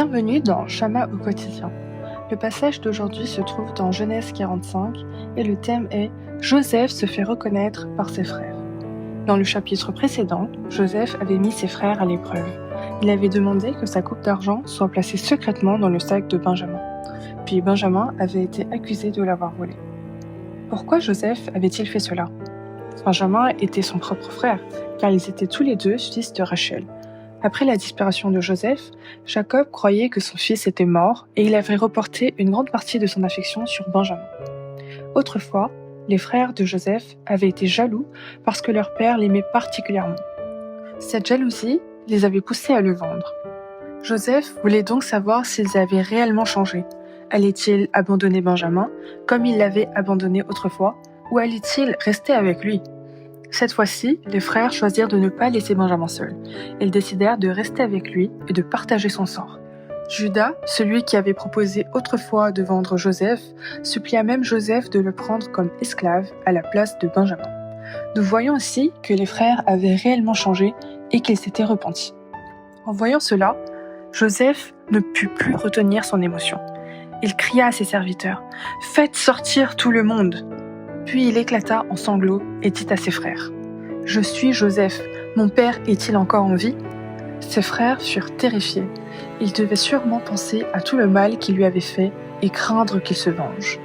Bienvenue dans Shama au quotidien. Le passage d'aujourd'hui se trouve dans Genèse 45 et le thème est « Joseph se fait reconnaître par ses frères ». Dans le chapitre précédent, Joseph avait mis ses frères à l'épreuve. Il avait demandé que sa coupe d'argent soit placée secrètement dans le sac de Benjamin. Puis Benjamin avait été accusé de l'avoir volé. Pourquoi Joseph avait-il fait cela ? Benjamin était son propre frère, car ils étaient tous les deux fils de Rachel. Après la disparition de Joseph, Jacob croyait que son fils était mort et il avait reporté une grande partie de son affection sur Benjamin. Autrefois, les frères de Joseph avaient été jaloux parce que leur père l'aimait particulièrement. Cette jalousie les avait poussés à le vendre. Joseph voulait donc savoir s'ils avaient réellement changé. Allait-il abandonner Benjamin comme il l'avait abandonné autrefois ou allait-il rester avec lui ? Cette fois-ci, les frères choisirent de ne pas laisser Benjamin seul. Ils décidèrent de rester avec lui et de partager son sort. Judas, celui qui avait proposé autrefois de vendre Joseph, supplia même Joseph de le prendre comme esclave à la place de Benjamin. Nous voyons aussi que les frères avaient réellement changé et qu'ils s'étaient repentis. En voyant cela, Joseph ne put plus retenir son émotion. Il cria à ses serviteurs « Faites sortir tout le monde !» Puis il éclata en sanglots et dit à ses frères « Je suis Joseph, mon père est-il encore en vie ?» Ses frères furent terrifiés. Ils devaient sûrement penser à tout le mal qu'il lui avait fait et craindre qu'il se venge.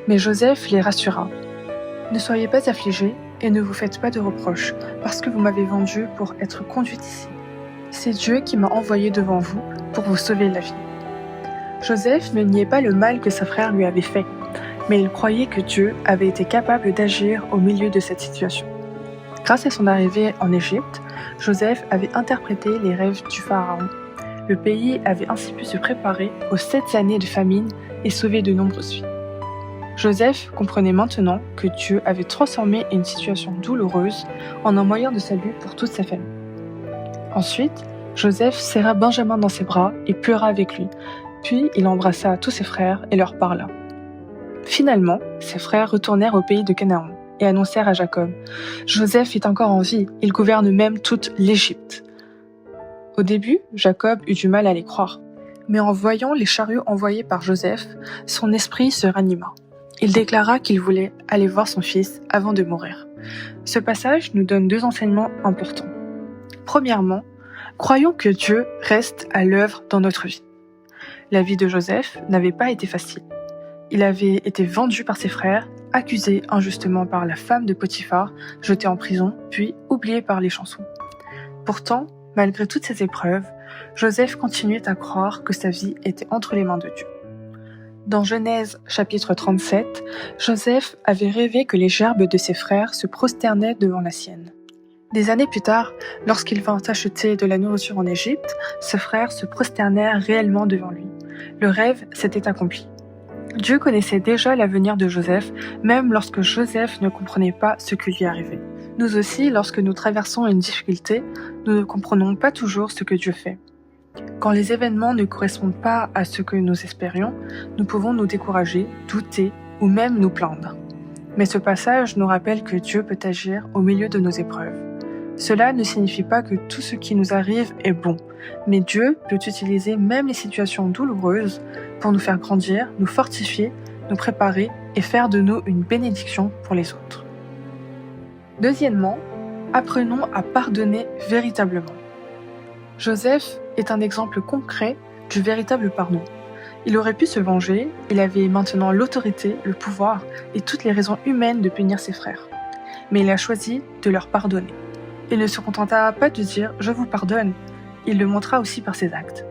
Mais Joseph les rassura. « Ne soyez pas affligés et ne vous faites pas de reproches, parce que vous m'avez vendu pour être conduit ici. C'est Dieu qui m'a envoyé devant vous pour vous sauver la vie. » Joseph ne niait pas le mal que ses frères lui avaient fait, mais il croyait que Dieu avait été capable d'agir au milieu de cette situation. Grâce à son arrivée en Égypte, Joseph avait interprété les rêves du pharaon. Le pays avait ainsi pu se préparer aux 7 années de famine et sauver de nombreuses vies. Joseph comprenait maintenant que Dieu avait transformé une situation douloureuse en un moyen de salut pour toute sa famille. Ensuite, Joseph serra Benjamin dans ses bras et pleura avec lui, puis il embrassa tous ses frères et leur parla. Finalement, ses frères retournèrent au pays de Canaan et annoncèrent à Jacob « Joseph est encore en vie, il gouverne même toute l'Égypte. » Au début, Jacob eut du mal à les croire, mais en voyant les chariots envoyés par Joseph, son esprit se ranima. Il déclara qu'il voulait aller voir son fils avant de mourir. Ce passage nous donne 2 enseignements importants. Premièrement, croyons que Dieu reste à l'œuvre dans notre vie. La vie de Joseph n'avait pas été facile. Il avait été vendu par ses frères, accusé injustement par la femme de Potiphar, jeté en prison, puis oublié par les chansons. Pourtant, malgré toutes ces épreuves, Joseph continuait à croire que sa vie était entre les mains de Dieu. Dans Genèse chapitre 37, Joseph avait rêvé que les gerbes de ses frères se prosternaient devant la sienne. Des années plus tard, lorsqu'il vint acheter de la nourriture en Égypte, ses frères se prosternèrent réellement devant lui. Le rêve s'était accompli. Dieu connaissait déjà l'avenir de Joseph, même lorsque Joseph ne comprenait pas ce qui lui arrivait. Nous aussi, lorsque nous traversons une difficulté, nous ne comprenons pas toujours ce que Dieu fait. Quand les événements ne correspondent pas à ce que nous espérions, nous pouvons nous décourager, douter ou même nous plaindre. Mais ce passage nous rappelle que Dieu peut agir au milieu de nos épreuves. Cela ne signifie pas que tout ce qui nous arrive est bon, mais Dieu peut utiliser même les situations douloureuses pour nous faire grandir, nous fortifier, nous préparer et faire de nous une bénédiction pour les autres. Deuxièmement, apprenons à pardonner véritablement. Joseph est un exemple concret du véritable pardon. Il aurait pu se venger, il avait maintenant l'autorité, le pouvoir et toutes les raisons humaines de punir ses frères. Mais il a choisi de leur pardonner. Il ne se contenta pas de dire « je vous pardonne », il le montra aussi par ses actes.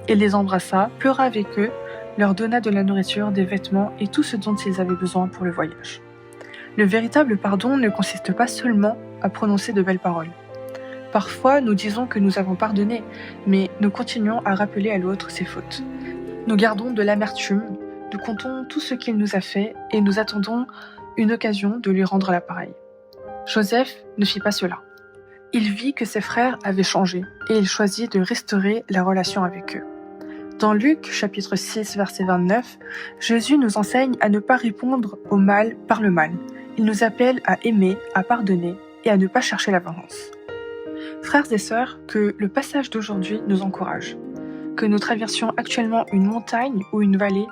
Il les embrassa, pleura avec eux, leur donna de la nourriture, des vêtements et tout ce dont ils avaient besoin pour le voyage. Le véritable pardon ne consiste pas seulement à prononcer de belles paroles. Parfois, nous disons que nous avons pardonné, mais nous continuons à rappeler à l'autre ses fautes. Nous gardons de l'amertume, nous comptons tout ce qu'il nous a fait et nous attendons une occasion de lui rendre l'appareil. Joseph ne fit pas cela. Il vit que ses frères avaient changé et il choisit de restaurer la relation avec eux. Dans Luc, chapitre 6, verset 29, Jésus nous enseigne à ne pas répondre au mal par le mal. Il nous appelle à aimer, à pardonner et à ne pas chercher la vengeance. Frères et sœurs, que le passage d'aujourd'hui nous encourage. Que nous traversions actuellement une montagne ou une vallée,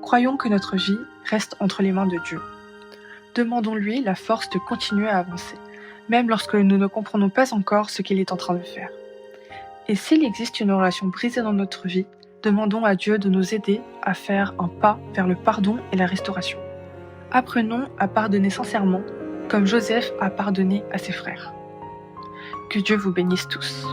croyons que notre vie reste entre les mains de Dieu. Demandons-lui la force de continuer à avancer, même lorsque nous ne comprenons pas encore ce qu'il est en train de faire. Et s'il existe une relation brisée dans notre vie, demandons à Dieu de nous aider à faire un pas vers le pardon et la restauration. Apprenons à pardonner sincèrement, comme Joseph a pardonné à ses frères. Que Dieu vous bénisse tous.